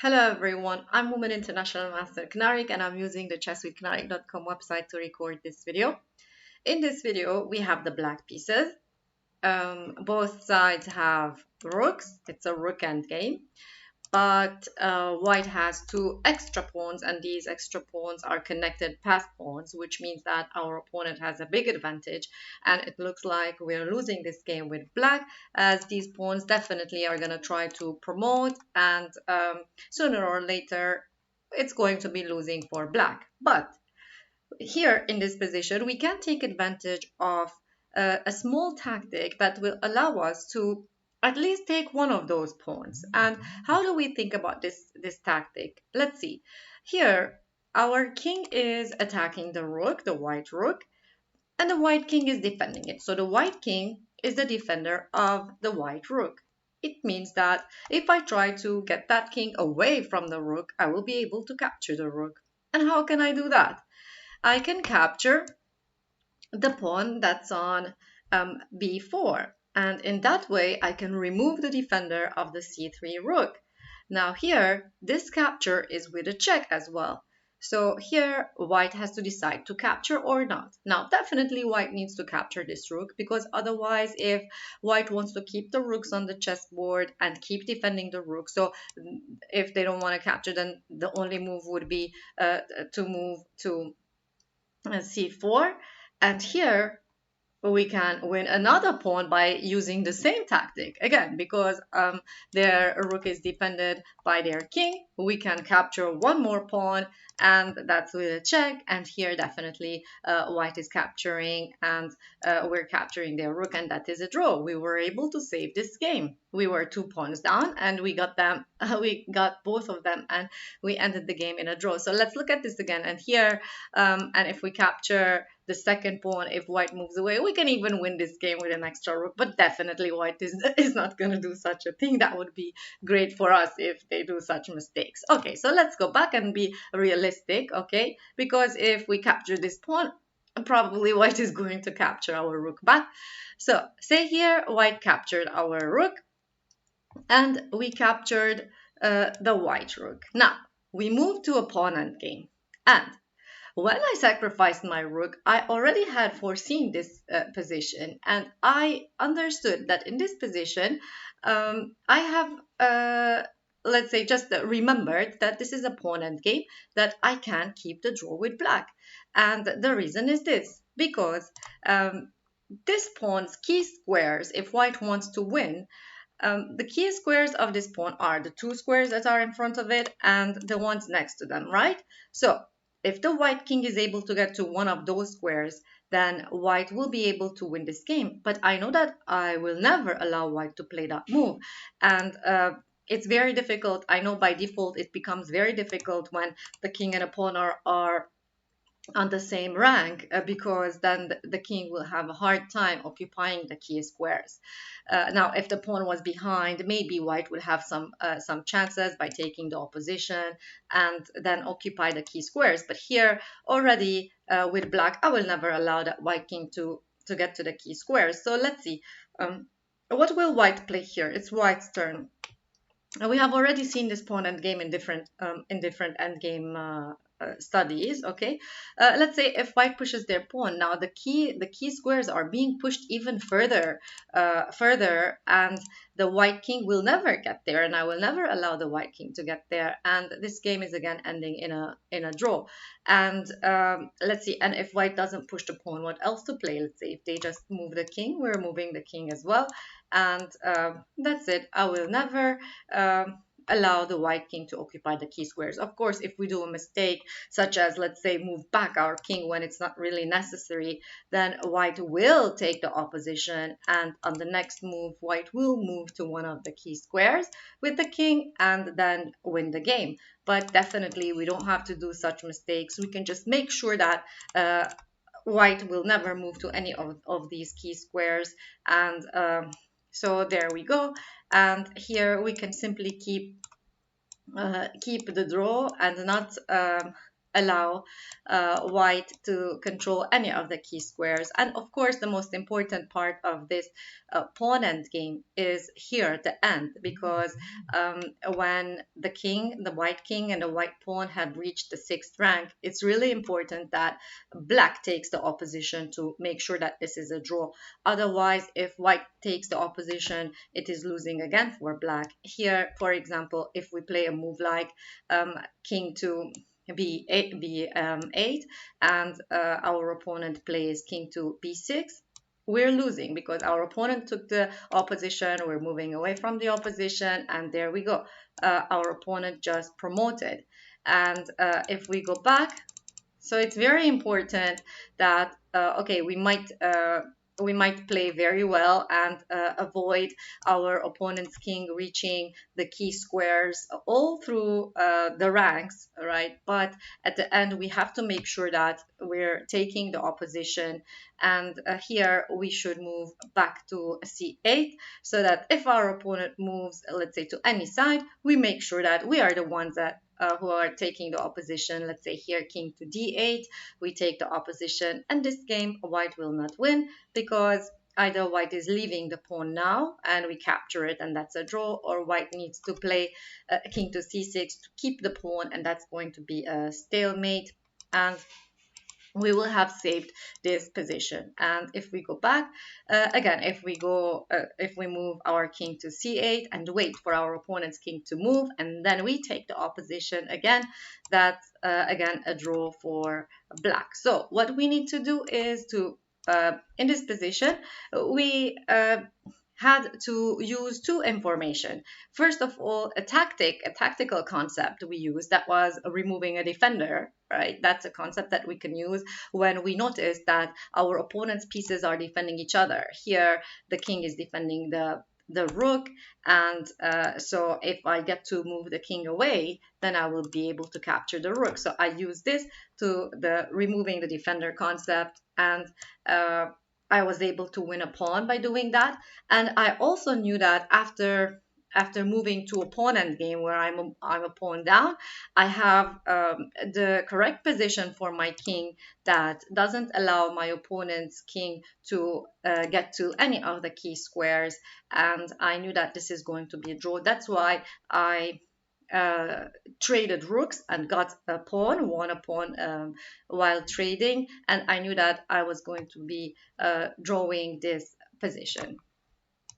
Hello everyone, I'm Woman International Master Knarik and I'm using the chesswithknarik.com website to record this video. In this video, we have the black pieces. Both sides have rooks. It's a rook endgame. But white has two extra pawns, and these extra pawns are connected path pawns, which means that our opponent has a big advantage, and it looks like we're losing this game with black, as these pawns definitely are going to try to promote, and sooner or later it's going to be losing for black. But here in this position, we can take advantage of a small tactic that will allow us to at least take one of those pawns. And how do we think about this tactic? Let's see. Here, our king is attacking the rook, the white rook, and the white king is defending it. So the white king is the defender of the white rook. It means that if I try to get that king away from the rook, I will be able to capture the rook. And how can I do that? I can capture the pawn that's on b4. And in that way, I can remove the defender of the c3 rook. Now here, this capture is with a check as well. So here, white has to decide to capture or not. Now, definitely white needs to capture this rook, because otherwise, if white wants to keep the rooks on the chessboard and keep defending the rook, so if they don't want to capture, then the only move would be to move to c4, and here we can win another pawn by using the same tactic again, because their rook is defended by their king. We can capture one more pawn, and that's with a check. And here definitely white is capturing, and we're capturing their rook, and that is a draw. We were able to save this game. We were 2 pawns down, and we got them. We got both of them, and we ended the game in a draw. So let's look at this again. And here, and if we capture the second pawn, if white moves away, we can even win this game with an extra rook. But definitely white is not going to do such a thing. That would be great for us if they do such mistakes. Okay, so let's go back and be realistic, okay? Because if we capture this pawn, probably white is going to capture our rook back. So say here white captured our rook, and we captured the white rook. Now we move to a pawn endgame, and when I sacrificed my rook, I already had foreseen this position, and I understood that in this position, I have, let's say, just remembered that this is a pawn endgame, that I can keep the draw with black. And the reason is this, because this pawn's key squares, if white wants to win, the key squares of this pawn are the 2 squares that are in front of it and the ones next to them, right? So if the white king is able to get to one of those squares, then white will be able to win this game. But I know that I will never allow white to play that move. And it's very difficult. I know by default it becomes very difficult when the king and a pawn are on the same rank, because then the king will have a hard time occupying the key squares. Now, if the pawn was behind, maybe white would have some chances by taking the opposition and then occupy the key squares. But here already with black, I will never allow that white king to get to the key squares. So let's see. What will white play here? It's white's turn. We have already seen this pawn endgame in different endgame studies. Okay, let's say if white pushes their pawn, now the key squares are being pushed even further, and the white king will never get there, and I will never allow the white king to get there, and this game is again ending in a draw. And let's see, and if white doesn't push the pawn, what else to play? Let's say if they just move the king, we're moving the king as well, and that's it. I will never allow the white king to occupy the key squares. Of course, if we do a mistake, such as, let's say, move back our king when it's not really necessary, then white will take the opposition, and on the next move, white will move to one of the key squares with the king and then win the game. But definitely, we don't have to do such mistakes. We can just make sure that white will never move to any of these key squares, and so there we go. And here we can simply keep the draw and not allow white to control any of the key squares. And of course, the most important part of this pawn end game is here at the end, because when the white king and the white pawn have reached the 6th rank, it's really important that black takes the opposition to make sure that this is a draw. Otherwise, if white takes the opposition, it is losing again for black. Here, for example, if we play a move like king to b8, and our opponent plays king to b6, we're losing because our opponent took the opposition, we're moving away from the opposition, and there we go. Our opponent just promoted. And if we go back, so it's very important that okay, we might play very well and avoid our opponent's king reaching the key squares all through the ranks, right? But at the end, we have to make sure that we're taking the opposition. And here we should move back to c8, so that if our opponent moves, let's say, to any side, we make sure that we are the ones that who are taking the opposition. Let's say here king to d8, we take the opposition, and this game white will not win because either white is leaving the pawn now and we capture it and that's a draw, or white needs to play king to c6 to keep the pawn, and that's going to be a stalemate, and we will have saved this position. And if we go back again, if we move our king to c8 and wait for our opponent's king to move, and then we take the opposition again, that's again a draw for black. So what we need to do is to in this position, we had to use two information. First of all, a tactical concept we used, that was removing a defender, right? That's a concept that we can use when we notice that our opponent's pieces are defending each other. Here, the king is defending the rook, and so if I get to move the king away, then I will be able to capture the rook. So I use this to the removing the defender concept, and I was able to win a pawn by doing that. And I also knew that after moving to a pawn endgame where I'm a pawn down, I have the correct position for my king that doesn't allow my opponent's king to get to any of the key squares. And I knew that this is going to be a draw. That's why I traded rooks and got a pawn, won a pawn while trading, and I knew that I was going to be drawing this position.